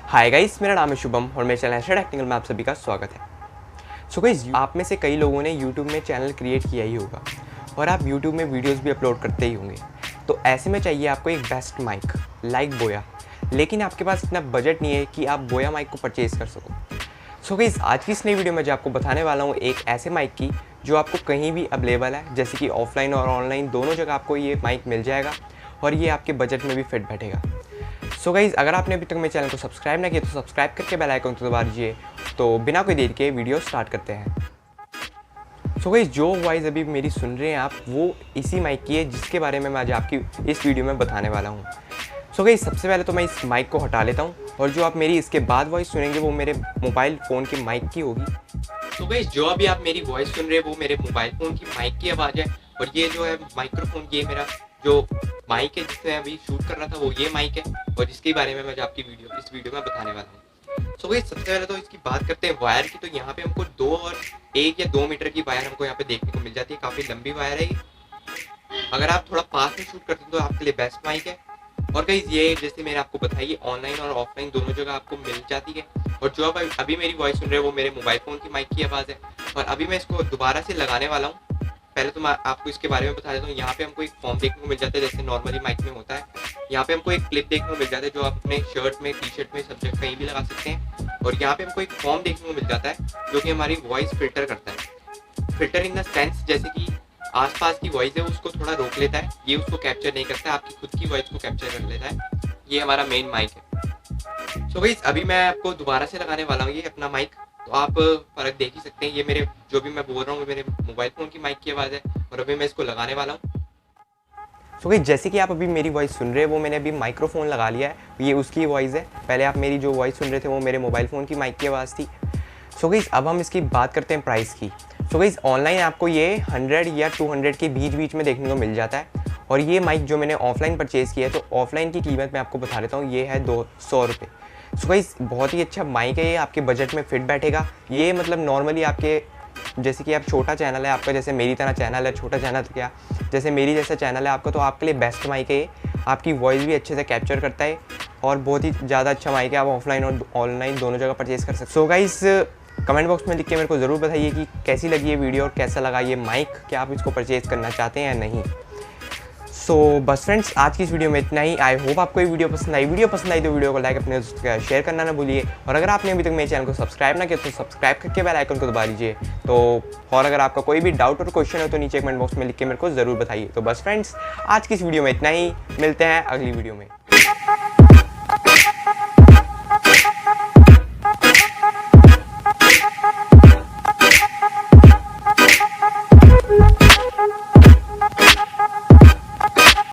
Hi guys, मेरा नाम है शुभम और मेरे चैनल sjtechnical में आप सभी का स्वागत है। सो गाइस, आप में से कई लोगों ने YouTube में चैनल क्रिएट किया ही होगा और आप YouTube में वीडियोस भी अपलोड करते ही होंगे। तो ऐसे में चाहिए आपको एक बेस्ट माइक लाइक बोया, लेकिन आपके पास इतना बजट नहीं है कि आप बोया माइक को परचेज़ कर सको। सो गाइस, आज की इस नई वीडियो में जो आपको बताने वाला हूँ एक ऐसे माइक की जो आपको कहीं भी अवेलेबल है, जैसे कि ऑफलाइन और ऑनलाइन दोनों जगह आपको ये माइक मिल जाएगा और ये आपके बजट में भी फिट बैठेगा। सो गाइज़, अगर आपने अभी तक मेरे चैनल को सब्सक्राइब ना किया तो सब्सक्राइब करके बेल आइकन को दबा दीजिए। तो बिना कोई देर के वीडियो स्टार्ट करते हैं। सो गाइज़, जो वॉइस अभी मेरी सुन रहे हैं आप, वो इसी माइक की है जिसके बारे में मैं आज आपकी इस वीडियो में बताने वाला हूँ। सो गाइज़, सबसे पहले तो मैं इस माइक को हटा लेता हूँ और जो आप मेरी इसके बाद वॉइस सुनेंगे वो मेरे मोबाइल फ़ोन की माइक की होगी। सो गाइज़, जो अभी आप मेरी वॉइस सुन रहे हैं वो मेरे मोबाइल फ़ोन की माइक की आवाज़ है और ये जो है माइक्रोफोन, ये मेरा जो माइक है जिससे मैं अभी शूट कर रहा था वो ये माइक है और जिसके बारे में मैं जो आपकी इस वीडियो में बताने वाला हूँ। सो गाइस, सबसे पहले तो इसकी बात करते हैं वायर की। तो यहाँ पे हमको 1 या 2 मीटर की वायर हमको यहाँ पे देखने को मिल जाती है। काफ़ी लंबी वायर है ये। अगर आप थोड़ा पास में शूट करते हैं तो आपके लिए बेस्ट माइक है। और गाइस, ये जैसे मैंने आपको बताई ऑनलाइन और ऑफलाइन दोनों जगह आपको मिल जाती है। और जो आप अभी मेरी वॉइस सुन रहे हो वो मेरे मोबाइल फ़ोन की माइक की आवाज़ है। और अभी मैं इसको दोबारा से लगाने वाला हूँ। पहले तो मैं आपको इसके बारे में बता देता हूँ। यहाँ पे हमको एक फॉर्म देखने को मिल जाता है जैसे नॉर्मली माइक में होता है। यहाँ पे हमको एक क्लिप देखने को मिल जाता है जो आप अपने शर्ट में, टी शर्ट में, सब जगह कहीं भी लगा सकते हैं। और यहाँ पे हमको एक फॉर्म देखने को मिल जाता है जो कि हमारी वॉइस फिल्टर करता है। फिल्टर इन द सेंस जैसे कि आसपास की वॉइस है उसको थोड़ा रोक लेता है, ये उसको कैप्चर नहीं करता है, आपकी खुद की वॉइस को कैप्चर कर लेता है। ये हमारा मेन माइक है। सो गाइस, अभी मैं आपको दोबारा से लगाने वाला हूँ ये अपना माइक। तो आप फर्क देख ही सकते हैं। ये मेरे जो भी मैं बोल रहा हूँ मेरे मोबाइल फ़ोन की माइक की आवाज़ है और अभी मैं इसको लगाने वाला हूँ। सो गाइस, जैसे कि आप अभी मेरी वॉइस सुन रहे हैं वो मैंने अभी माइक्रोफोन लगा लिया है, ये उसकी वॉइस है। पहले आप मेरी जो वॉइस सुन रहे थे वो मेरे मोबाइल फ़ोन की माइक की आवाज़ थी। सो गाइस, अब हम इसकी बात करते हैं प्राइस की। सो गाइस, ऑनलाइन आपको ये 100 या 200 के बीच में देखने को मिल जाता है। और ये माइक जो मैंने ऑफलाइन परचेज़ किया है तो ऑफलाइन की कीमत मैं आपको बता देता हूँ, ये है 200 रुपये। सो गाइस, बहुत ही अच्छा माइक है ये, आपके बजट में फिट बैठेगा। ये मतलब नॉर्मली आपके जैसे कि आप छोटा चैनल है आपका, जैसे मेरी तरह चैनल है, छोटा चैनल तो क्या, जैसे मेरी जैसा चैनल है आपका, तो आपके लिए बेस्ट माइक है ये। आपकी वॉइस भी अच्छे से कैप्चर करता है और बहुत ही ज़्यादा अच्छा माइक है। आप ऑफलाइन और ऑनलाइन दोनों जगह परचेज़ कर सकते हो। सो गाइस, कमेंट बॉक्स में लिख के मेरे को ज़रूर बताइए कि कैसी लगी ये वीडियो और कैसा लगा ये माइक, क्या आप इसको परचेज़ करना चाहते हैं या नहीं। सो बस फ्रेंड्स, आज की इस वीडियो में इतना ही। आई होप आपको ये वीडियो पसंद आई। वीडियो पसंद आई तो वीडियो को लाइक, अपने दोस्तों के साथ शेयर करना ना भूलिए। और अगर आपने अभी तक मेरे चैनल को सब्सक्राइब ना किया तो सब्सक्राइब करके बेल आइकन को दबा दीजिए। तो और अगर आपका कोई भी डाउट और क्वेश्चन हो तो नीचे कमेंट बॉक्स में लिख के मेरे को ज़रूर बताइए। तो बस फ्रेंड्स, आज की इस वीडियो में इतना ही। मिलते हैं अगली वीडियो में।